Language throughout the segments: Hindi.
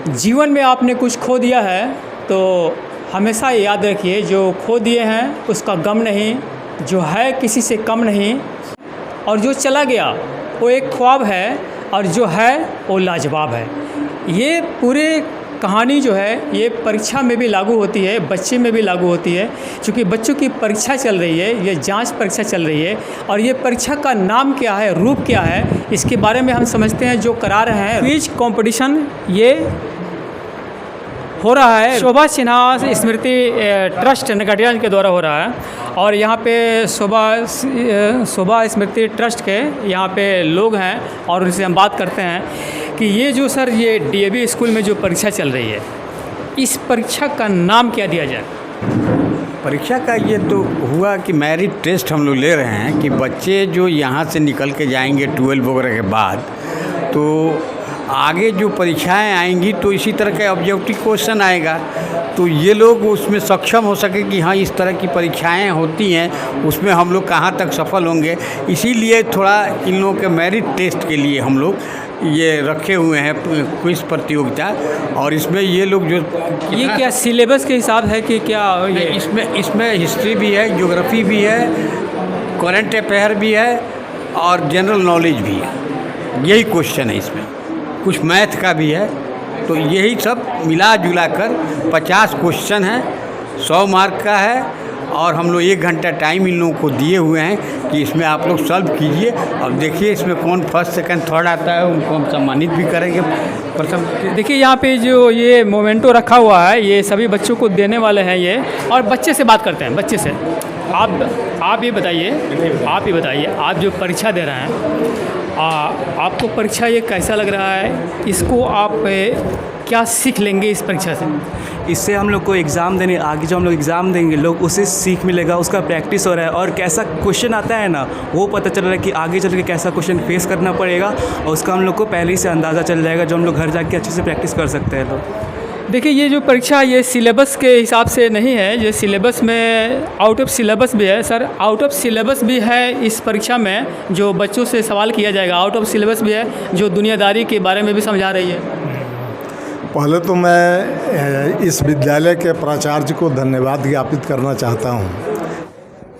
जीवन में आपने कुछ खो दिया है तो हमेशा याद रखिए, जो खो दिए हैं उसका गम नहीं, जो है किसी से कम नहीं, और जो चला गया वो एक ख्वाब है, और जो है वो लाजवाब है। ये पूरे कहानी जो है ये परीक्षा में भी लागू होती है, बच्चे में भी लागू होती है, क्योंकि बच्चों की परीक्षा चल रही है, ये जांच परीक्षा चल रही है, और ये परीक्षा का नाम क्या है, रूप क्या है, इसके बारे में हम समझते हैं। जो करा रहे हैं क्विज कंपटीशन, ये हो रहा है शोभा सिन्हा स्मृति ट्रस्ट नगटिया के द्वारा हो रहा है, और यहाँ पे शोभा स्मृति ट्रस्ट के यहाँ पे लोग हैं, और उनसे हम बात करते हैं कि ये जो सर ये डीएवी स्कूल में जो परीक्षा चल रही है, इस परीक्षा का नाम क्या दिया जाए? परीक्षा का ये तो हुआ कि मेरिट टेस्ट हम लोग ले रहे हैं कि बच्चे जो यहाँ से निकल के जाएंगे 12 वगैरह के बाद, तो आगे जो परीक्षाएं आएंगी तो इसी तरह का ऑब्जेक्टिव क्वेश्चन आएगा, तो ये लोग उसमें सक्षम हो सके कि हाँ इस तरह की परीक्षाएं होती हैं, उसमें हम लोग कहाँ तक सफल होंगे। इसीलिए थोड़ा इन लोगों के मेरिट टेस्ट के लिए हम लोग ये रखे हुए हैं क्विज प्रतियोगिता। और इसमें ये लोग जो ये क्या सिलेबस के हिसाब है कि क्या ये इसमें हिस्ट्री भी है, ज्योग्राफी भी है, करंट अफेयर भी है और जनरल नॉलेज भी है। यही क्वेश्चन है, इसमें कुछ मैथ का भी है, तो यही सब मिला जुला कर 50 क्वेश्चन है, 100 मार्क का है, और हम लोग 1 घंटा टाइम इन लोगों को दिए हुए हैं कि इसमें आप लोग सॉल्व कीजिए। और देखिए इसमें कौन फर्स्ट सेकंड थर्ड आता है उनको हम सम्मानित भी करेंगे प्रथम। देखिए यहाँ पे जो ये मोमेंटो रखा हुआ है, ये सभी बच्चों को देने वाले हैं ये। और बच्चे से बात करते हैं, बच्चे से आप ये बताइए, आप जो परीक्षा दे रहे हैं, आपको परीक्षा ये कैसा लग रहा है? इसको आप क्या सीख लेंगे इस परीक्षा से? इससे हम लोग को एग्ज़ाम देने आगे जो हम लोग एग्ज़ाम देंगे लोग उससे सीख मिलेगा, उसका प्रैक्टिस हो रहा है, और कैसा क्वेश्चन आता है ना वो पता चल रहा है कि आगे चल के कैसा क्वेश्चन फेस करना पड़ेगा, और उसका हम लोग को पहले ही से अंदाज़ा चल जाएगा, जो हम लोग घर जाके अच्छे से प्रैक्टिस कर सकते हैं। तो देखिए ये जो परीक्षा ये सिलेबस के हिसाब से नहीं है, ये सिलेबस में आउट ऑफ सिलेबस भी है सर, आउट ऑफ सिलेबस भी है इस परीक्षा में। जो बच्चों से सवाल किया जाएगा आउट ऑफ सिलेबस भी है, जो दुनियादारी के बारे में भी समझा रही है। पहले तो मैं इस विद्यालय के प्राचार्य को धन्यवाद ज्ञापित करना चाहता हूँ।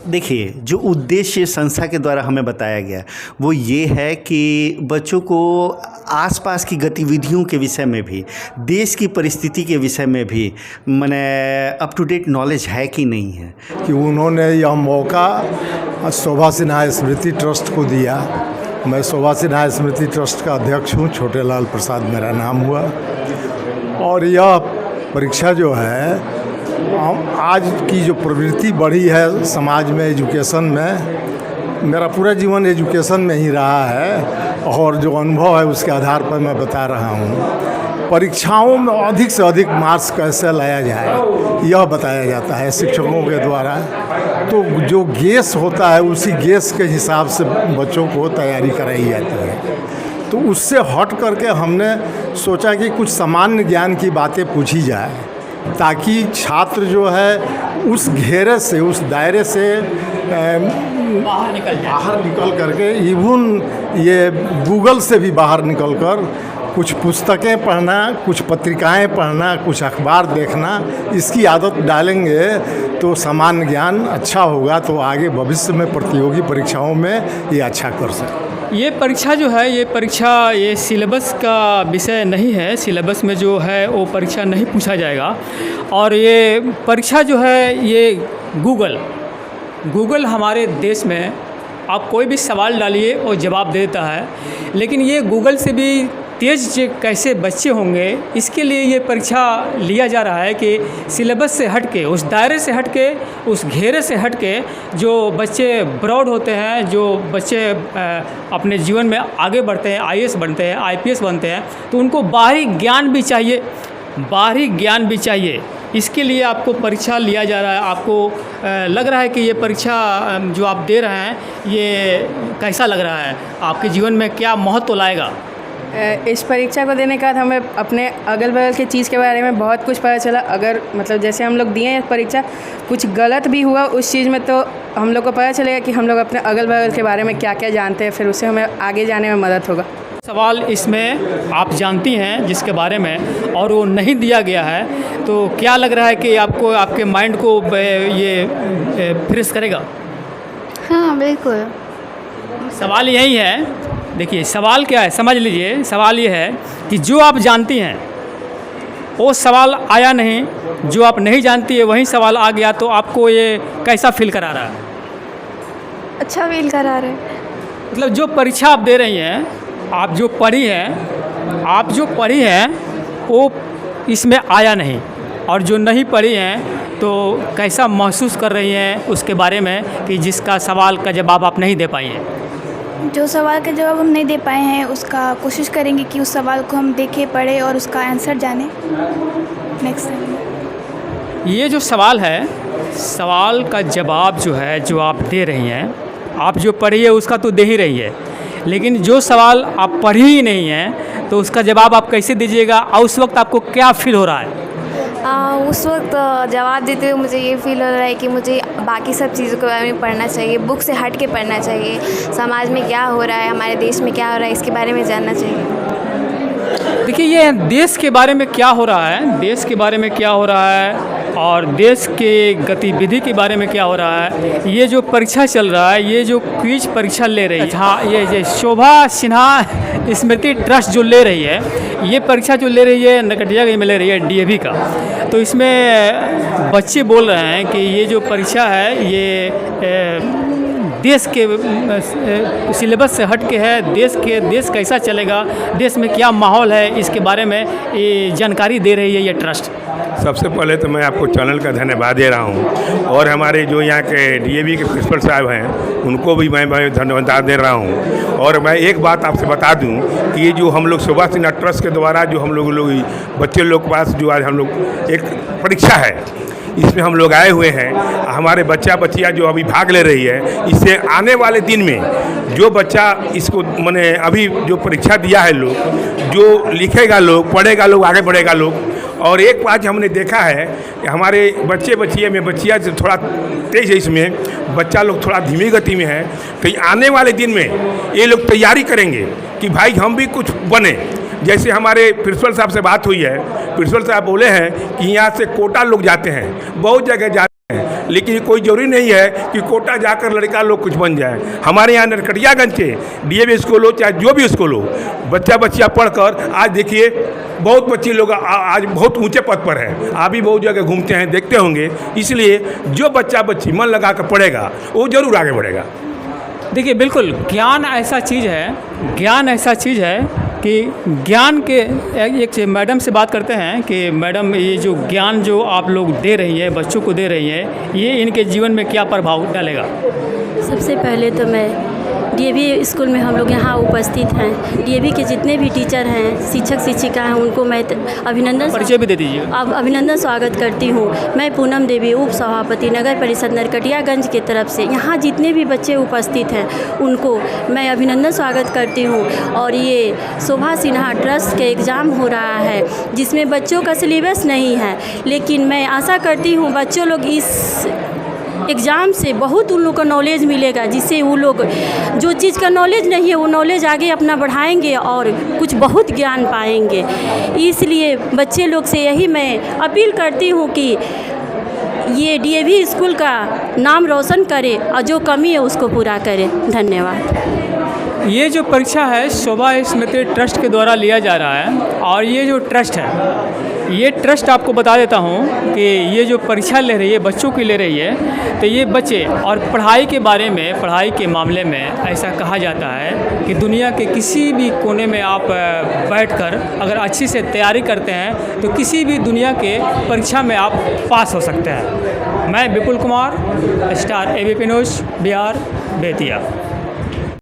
देखिए जो उद्देश्य संस्था के द्वारा हमें बताया गया वो ये है कि बच्चों को आसपास की गतिविधियों के विषय में भी, देश की परिस्थिति के विषय में भी माने अप टू डेट नॉलेज है कि नहीं है, कि उन्होंने यह मौका शोभा सिन्हा स्मृति ट्रस्ट को दिया। मैं शोभा सिन्हा स्मृति ट्रस्ट का अध्यक्ष हूँ, छोटेलाल प्रसाद मेरा नाम हुआ। और यह परीक्षा जो है, आज की जो प्रवृत्ति बढ़ी है समाज में, एजुकेशन में, मेरा पूरा जीवन एजुकेशन में ही रहा है, और जो अनुभव है उसके आधार पर मैं बता रहा हूँ। परीक्षाओं में अधिक से अधिक मार्क्स कैसे लाया जाए यह बताया जाता है शिक्षकों के द्वारा। तो जो गेस होता है उसी गेस के हिसाब से बच्चों को तैयारी कराई जाती है। तो उससे हट करके हमने सोचा कि कुछ सामान्य ज्ञान की बातें पूछी जाए, ताकि छात्र जो है उस घेरे से, उस दायरे से बाहर निकल करके, इवन ये गूगल से भी बाहर निकल कर कुछ पुस्तकें पढ़ना, कुछ पत्रिकाएं पढ़ना, कुछ अखबार देखना, इसकी आदत डालेंगे तो सामान्य ज्ञान अच्छा होगा, तो आगे भविष्य में प्रतियोगी परीक्षाओं में ये अच्छा कर सकते। ये परीक्षा जो है, ये परीक्षा ये सिलेबस का विषय नहीं है, सिलेबस में जो है वो परीक्षा नहीं पूछा जाएगा। और ये परीक्षा जो है ये गूगल हमारे देश में आप कोई भी सवाल डालिए और जवाब दे देता है, लेकिन ये गूगल से भी तेज़ कैसे बच्चे होंगे, इसके लिए ये परीक्षा लिया जा रहा है कि सिलेबस से हट के, उस दायरे से हट के, उस घेरे से हट के जो बच्चे ब्रॉड होते हैं, जो बच्चे अपने जीवन में आगे बढ़ते हैं, IAS बनते हैं, IPS बनते हैं, तो उनको बाहरी ज्ञान भी चाहिए। इसके लिए आपको परीक्षा लिया जा रहा है। आपको लग रहा है कि ये परीक्षा जो आप दे रहे हैं ये कैसा लग रहा है, आपके जीवन में क्या महत्व लाएगा? इस परीक्षा को देने के बाद हमें अपने अगल बगल की चीज़ के बारे में बहुत कुछ पता चला। अगर मतलब जैसे हम लोग दिए हैं परीक्षा, कुछ गलत भी हुआ उस चीज़ में, तो हम लोग को पता चलेगा कि हम लोग अपने अगल बगल के बारे में क्या क्या जानते हैं, फिर उससे हमें आगे जाने में मदद होगा। सवाल इसमें आप जानती हैं जिसके बारे में और वो नहीं दिया गया है, तो क्या लग रहा है कि आपको आपके माइंड को ये फ्रेश करेगा? हाँ बिल्कुल। सवाल यही है, देखिए सवाल क्या है समझ लीजिए। सवाल ये है कि जो आप जानती हैं वो सवाल आया नहीं, जो आप नहीं जानती है वही सवाल आ गया, तो आपको ये कैसा फील करा रहा है? अच्छा फील करा रहे हैं। मतलब जो परीक्षा आप दे रही हैं, आप जो पढ़ी हैं वो इसमें आया नहीं, और जो नहीं पढ़ी हैं तो कैसा महसूस कर रही हैं उसके बारे में कि जिसका सवाल का जवाब आप नहीं दे पाई हैं? जो सवाल का जवाब हम नहीं दे पाए हैं उसका कोशिश करेंगे कि उस सवाल को हम देखें, पढ़ें और उसका आंसर जानें नेक्स्ट टाइम। ये जो सवाल है, सवाल का जवाब जो है जो आप दे रही हैं, आप जो पढ़ी है उसका तो दे ही रही है, लेकिन जो सवाल आप पढ़ी ही नहीं हैं तो उसका जवाब आप कैसे दीजिएगा, और उस वक्त आपको क्या फील हो रहा है? उस वक्त जवाब देते हुए मुझे ये फील हो रहा है कि मुझे बाकी सब चीज़ों के बारे में पढ़ना चाहिए, बुक से हट के पढ़ना चाहिए, समाज में क्या हो रहा है, हमारे देश में क्या हो रहा है, इसके बारे में जानना चाहिए। देखिए ये देश के बारे में क्या हो रहा है, देश के बारे में क्या हो रहा है और देश के गतिविधि के बारे में क्या हो रहा है, ये जो परीक्षा चल रहा है, ये जो क्विज परीक्षा ले रही है, हाँ ये शोभा सिन्हा स्मृति ट्रस्ट जो ले रही है, ये परीक्षा जो ले रही है नरकटियागंज में ले रही है डीएवी का, तो इसमें बच्चे बोल रहे हैं कि ये जो परीक्षा है ये देश के सिलेबस से हट के है, देश कैसा चलेगा, देश में क्या माहौल है, इसके बारे में ये जानकारी दे रही है ये ट्रस्ट। सबसे पहले तो मैं आपको चैनल का धन्यवाद दे रहा हूं, और हमारे जो यहाँ के डीएवी के प्रिंसिपल साहब हैं उनको भी मैं धन्यवाद दे रहा हूं। और मैं एक बात आपसे बता दूं कि ये जो हम लोग शोभा सिन्हा ट्रस्ट के द्वारा जो हम लोग बच्चे लोग के पास जो आज हम लोग एक परीक्षा है, इसमें हम लोग आए हुए हैं, हमारे बच्चियाँ जो अभी भाग ले रही है, इससे आने वाले दिन में जो बच्चा इसको मैंने अभी जो परीक्षा दिया है लोग, जो लिखेगा लोग, पढ़ेगा लोग, आगे बढ़ेगा लोग। और एक बात हमने देखा है कि हमारे बच्चियाँ जो थोड़ा तेज है, इसमें बच्चा लोग थोड़ा धीमी गति में है, तो आने वाले दिन में ये लोग तैयारी करेंगे कि भाई हम भी कुछ बने। जैसे हमारे प्रिंसिपल साहब से बात हुई है, प्रिंसिपल साहब बोले हैं कि यहाँ से कोटा लोग जाते हैं, बहुत जगह जाते हैं, लेकिन कोई ज़रूरी नहीं है कि कोटा जाकर लड़का लोग कुछ बन जाए। हमारे यहाँ नरकटियागंज के डीएवी स्कूल हो चाहे जो भी स्कूल हो, बच्चियाँ पढ़कर आज देखिए बहुत बच्चे लोग आज बहुत ऊंचे पद पर है, आप भी बहुत जगह घूमते हैं, देखते होंगे। इसलिए जो बच्ची मन लगा कर पढ़ेगा वो ज़रूर आगे बढ़ेगा। देखिए बिल्कुल, ज्ञान ऐसा चीज़ है कि ज्ञान के एक मैडम से बात करते हैं कि मैडम ये जो ज्ञान जो आप लोग दे रही है, बच्चों को दे रही है, ये इनके जीवन में क्या प्रभाव डालेगा? सबसे पहले तो मैं डीएवी स्कूल में हम लोग यहाँ उपस्थित हैं, डीएवी के जितने भी टीचर हैं, शिक्षक शिक्षिका हैं, उनको मैं अभिनंदन परिचय भी दे दीजिए। अब अभिनंदन स्वागत करती हूँ। मैं पूनम देवी, उप सभापति नगर परिषद नरकटियागंज की तरफ से यहाँ जितने भी बच्चे उपस्थित हैं उनको मैं अभिनंदन स्वागत करती हूँ। और ये शोभा सिन्हा ट्रस्ट के एग्ज़ाम हो रहा है जिसमें बच्चों का सिलेबस नहीं है, लेकिन मैं आशा करती हूँ बच्चों लोग इस एग्ज़ाम से बहुत उन लोग को नॉलेज मिलेगा, जिससे वो लोग जो चीज़ का नॉलेज नहीं है वो नॉलेज आगे अपना बढ़ाएंगे और कुछ बहुत ज्ञान पाएंगे। इसलिए बच्चे लोग से यही मैं अपील करती हूँ कि ये डीएवी स्कूल का नाम रोशन करे और जो कमी है उसको पूरा करे। धन्यवाद। ये जो परीक्षा है शोभा स्मृति ट्रस्ट के द्वारा लिया जा रहा है, और ये जो ट्रस्ट है, ये ट्रस्ट आपको बता देता हूँ कि ये जो परीक्षा ले रही है बच्चों की ले रही है, तो ये बच्चे और पढ़ाई के बारे में, पढ़ाई के मामले में ऐसा कहा जाता है कि दुनिया के किसी भी कोने में आप बैठकर अगर अच्छी से तैयारी करते हैं तो किसी भी दुनिया के परीक्षा में आप पास हो सकते हैं। मैं Vipul Kumar, Star ABP News, Bihar, Bettiah.